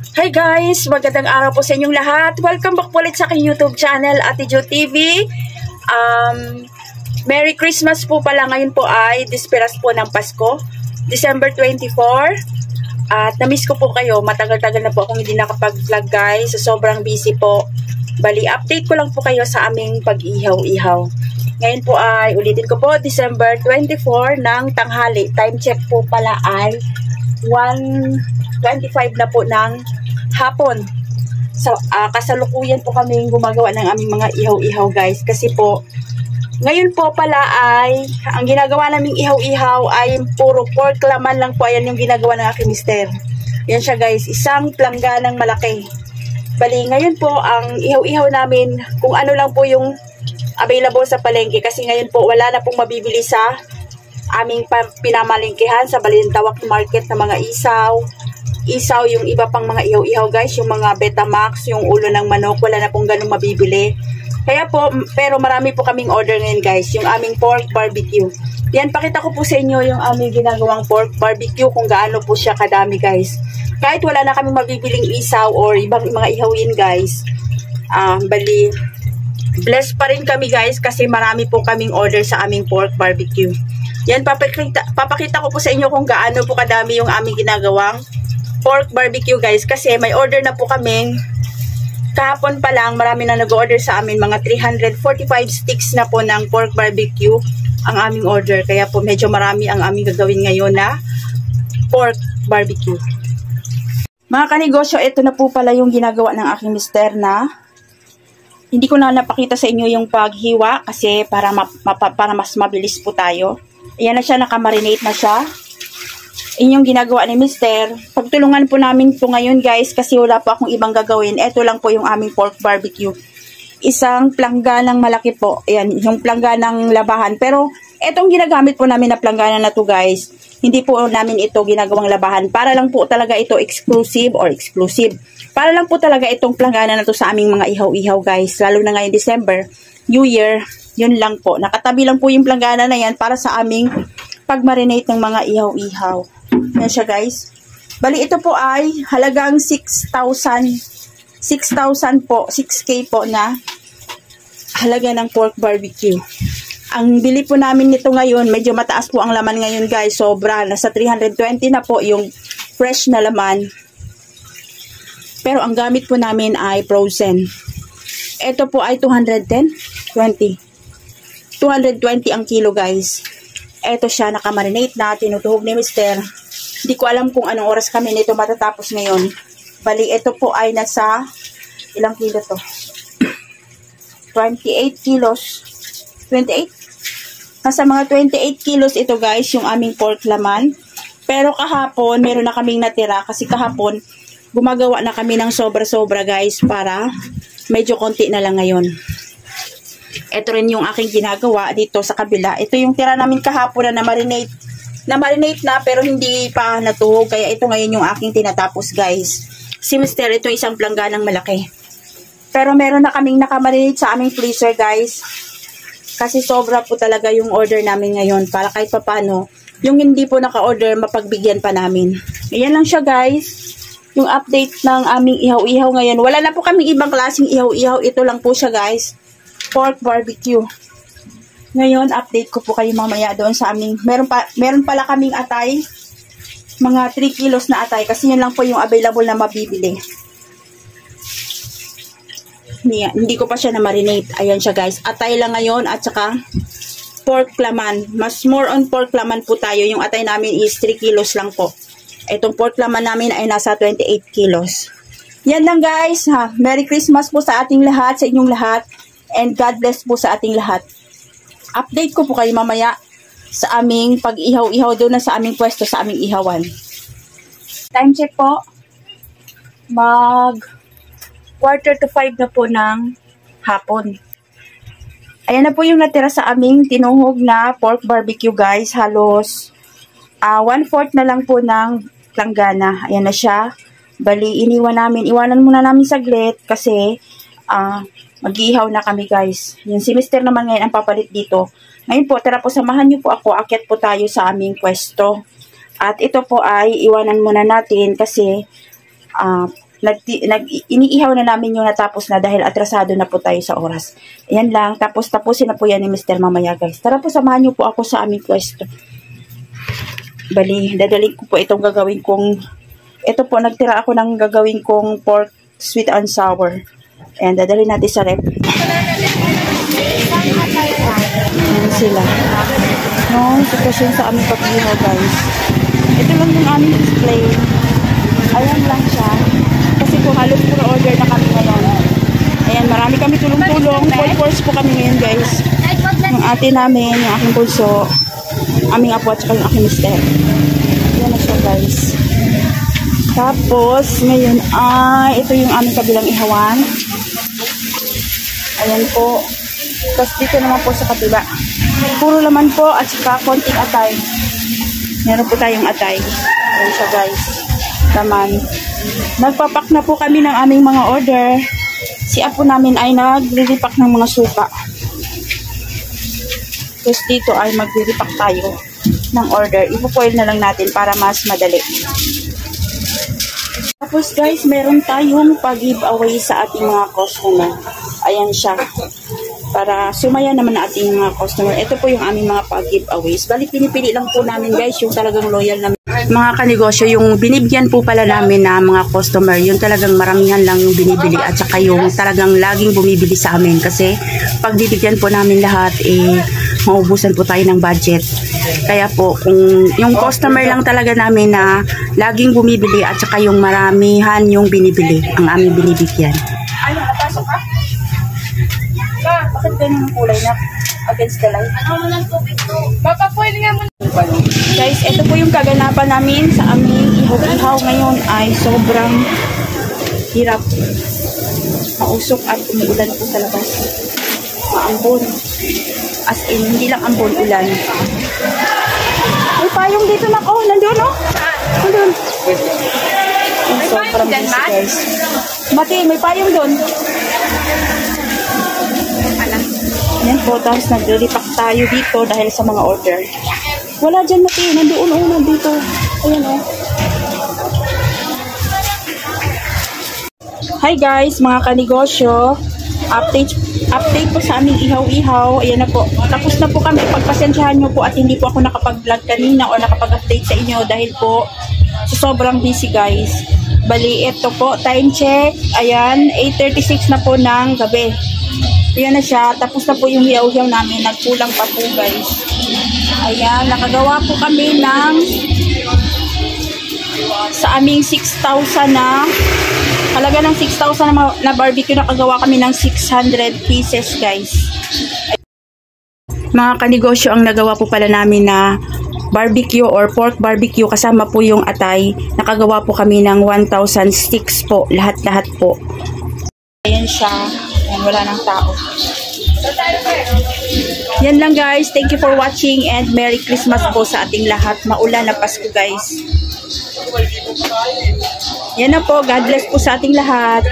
Hi guys! Magandang araw po sa inyong lahat. Welcome back po ulit sa aking YouTube channel, Ate Jo TV. Merry Christmas po pala. Ngayon po ay disperas po ng Pasko, December 24. At namiss ko po kayo. Matagal-tagal na po akong hindi nakapag-vlog guys. So, sobrang busy po. Bali, update ko lang po kayo sa aming pag-ihaw-ihaw. Ngayon po ay, ulitin ko po, December 24 ng tanghali. Time check po pala ay 1:25 na po ng hapon. So, kasalukuyan po kami gumagawa ng aming mga ihaw-ihaw guys. Kasi po, ngayon po pala ay, ang ginagawa naming ihaw-ihaw ay puro pork laman lang po. Ayan yung ginagawa ng aking mister. Yan siya guys, isang plangganang malaki. Bali, ngayon po, ang ihaw-ihaw namin, kung ano lang po yung available sa palengke. Kasi ngayon po, wala na pong mabibili sa aming pinamalingkihan sa Balintawak Market na mga isaw, yung iba pang mga ihaw-ihaw guys, yung mga Betamax, yung ulo ng manok, wala na pong ganun mabibili. Kaya po, pero marami po kaming order ngayon guys, yung aming pork barbecue. Yan, pakita ko po sa inyo yung aming ginagawang pork barbecue, kung gaano po siya kadami guys. Kahit wala na kaming mabibiling isaw or ibang mga ihawin guys, bali, blessed pa rin kami guys kasi marami po kaming order sa aming pork barbecue. Yan, papakita ko po sa inyo kung gaano po kadami yung aming ginagawang pork barbecue guys. Kasi may order na po kaming, kahapon pa lang marami na nag-order sa amin, mga 345 sticks na po ng pork barbecue ang aming order. Kaya po medyo marami ang aming gagawin ngayon na pork barbecue. Mga kanegosyo, ito na po pala yung ginagawa ng aking mister na hindi ko na napakita sa inyo yung paghiwa kasi para mas mabilis po tayo. Ayan na siya, nakamarinate na siya. Inyong ginagawa ni mister. Pagtulungan po namin po ngayon guys kasi wala po akong ibang gagawin. Ito lang po yung aming pork barbecue. Isang plangganang malaki po. Ayan, yung plangganang labahan. Pero etong ginagamit po namin na planggana na to guys, hindi po namin ito ginagawang labahan. Para lang po talaga ito exclusive. Para lang po talaga itong planggana na to sa aming mga ihaw-ihaw guys. Lalo na ngayon December, New Year, yun lang po. Nakatabi lang po yung planggana na yan para sa aming pag-marinate ng mga ihaw-ihaw. Yan siya guys. Bali ito po ay halagang 6,000 po, 6K po na halaga ng pork barbecue. Ang bili po namin nito ngayon, medyo mataas po ang laman ngayon guys. Sobra, nasa 320 na po yung fresh na laman. Pero ang gamit po namin ay frozen. Ito po ay 220 ang kilo guys. Ito siya, nakamarinate na, tinutuhog ni mister. Hindi ko alam kung anong oras kami nito matatapos ngayon. Bali, ito po ay nasa, ilang kilo to? 28 kilos. 28? Nasa mga 28 kilos ito guys, yung aming pork laman. Pero kahapon, meron na kaming natira kasi kahapon, gumagawa na kami ng sobra-sobra guys para medyo konti na lang ngayon. Ito rin yung aking ginagawa dito sa kabila. Ito yung tira namin kahapon na marinate na pero hindi pa natuhog. Kaya ito ngayon yung aking tinatapos guys. Si mister, ito isang plangganang malaki. Pero meron na kaming nakamarinate sa aming freezer guys. Kasi sobra po talaga yung order namin ngayon. Para kahit papano, yung hindi po naka-order, mapagbigyan pa namin. Ayan lang siya guys. Yung update ng aming ihaw-ihaw ngayon. Wala na po kaming ibang klaseng ihaw-ihaw. Ito lang po siya guys. Pork barbecue. Ngayon, update ko po kayo mamaya doon sa aming, meron pala kaming atay. Mga 3 kilos na atay. Kasi yun lang po yung available na mabibili. Hindi ko pa siya na-marinate. Ayan siya guys. Atay lang ngayon at saka pork laman. Mas more on pork laman po tayo. Yung atay namin is 3 kilos lang po. Itong pork laman namin ay nasa 28 kilos. Yan lang guys. Merry Christmas po sa ating lahat, sa inyong lahat. And God bless po sa ating lahat. Update ko po kayo mamaya sa aming pag-ihaw-ihaw doon na sa aming pwesto, sa aming ihawan. Time check po. Mag 4:45 na po ng hapon. Ayan na po yung natira sa aming tinuhog na pork barbecue guys. Halos 1/4 na lang po ng planggana. Ayan na siya. Bali, iwanan muna namin saglit kasi mag-iihaw na kami guys. Yung si mister naman ngayon ang papalit dito. Ngayon po, tara po, samahan niyo po ako. Akyat po tayo sa aming pwesto. At ito po ay iwanan muna natin kasi iniihaw na namin yung natapos na dahil atrasado na po tayo sa oras. Ayan lang. Tapos tapusin na po yan ni Mr. mamaya guys. Tara po, samahan niyo po ako sa aming pwesto. Bali, dadalhin ko po itong gagawin kong, ito po, nagtira ako ng gagawin kong pork sweet and sour. Ayan, dadalhin natin sa rep. Ayan sila. No, sitwasyon sa aming pag-ihaw guys. Ito lang yung aming display. Ayan lang siya. Kasi po halos puro order na kami ngayon. Ayan, marami kami tulong-tulong. Full force po kami ngayon guys. Yung ate namin, yung aking bulso, aming apo at saka yung aking mister. Ayan na siya guys. Tapos, ngayon ay ito yung aming kabilang ihawan. Ayan po. Tapos dito naman po sa kabila. Puro laman po at saka konting atay. Meron po tayong atay. Ayan siya guys. Laman. Nagpapak na po kami ng aming mga order. Si apo namin ay nagre-repack ng mga suka. Tapos dito ay magre-repack tayo ng order. Ipo-foil na lang natin para mas madali. Tapos guys, meron tayong pag-giveaway sa ating mga customer. Ayan siya. Para sumaya naman na ating mga customer. Ito po yung aming mga pag-giveaways. Bali, pinipili lang po namin guys yung talagang loyal na mga kanegosyo. Yung binibigyan po pala namin na mga customer, yung talagang maramihan lang yung binibili at saka yung talagang laging bumibili sa amin. Kasi pag bibigyan po namin lahat, maubusan po tayo ng budget. Kaya po, kung yung customer lang talaga namin na laging bumibili at saka yung maramihan yung binibili, ang aming binibigyan. Ano, napasok ka? Bakit ganyan ang kulay na against the light? Ano mo ng tubig to? Papapoil nga mo. Guys, ito po yung kaganapan namin sa aming ihaw-ihaw ngayon ay sobrang hirap. Mausok at umuulan po sa labas. Maambon. As in, hindi lang ambon, ulan. May payong dito na ko. Nandun, no? Nandun. Sobrang busy, guys. Mati, may payong doon. Yan po, tapos nagre-repack tayo dito dahil sa mga order. Wala dyan, Mati. Nandoon, nandito. Ayan, Hi guys, mga kanegosyo. Update po sa aming ihaw-ihaw. Ayan na po. Tapos na po kami. Pagpasensyahan nyo po at hindi po ako nakapag-vlog kanina o nakapag-update sa inyo dahil po sobrang busy guys. Bali, ito po, time check. Ayan, 8:36 na po ng gabi. Ayan na siya. Tapos na po yung hiyaw-hiyaw namin. Nagkulang pa po guys. Ayan, nakagawa po kami ng sa aming 6,000 na halaga ng 6,000 na barbecue. Nakagawa kami ng 600 pieces guys. Mga kanegosyo, ang nagawa po pala namin na barbecue or pork barbecue kasama po yung atay. Nakagawa po kami ng 1,000 sticks po. Lahat-lahat po. Ayan siya. Ayan, wala ng tao. Yan lang guys. Thank you for watching and Merry Christmas po sa ating lahat. Maulan na Pasko guys. Yan na po. God bless po sa ating lahat.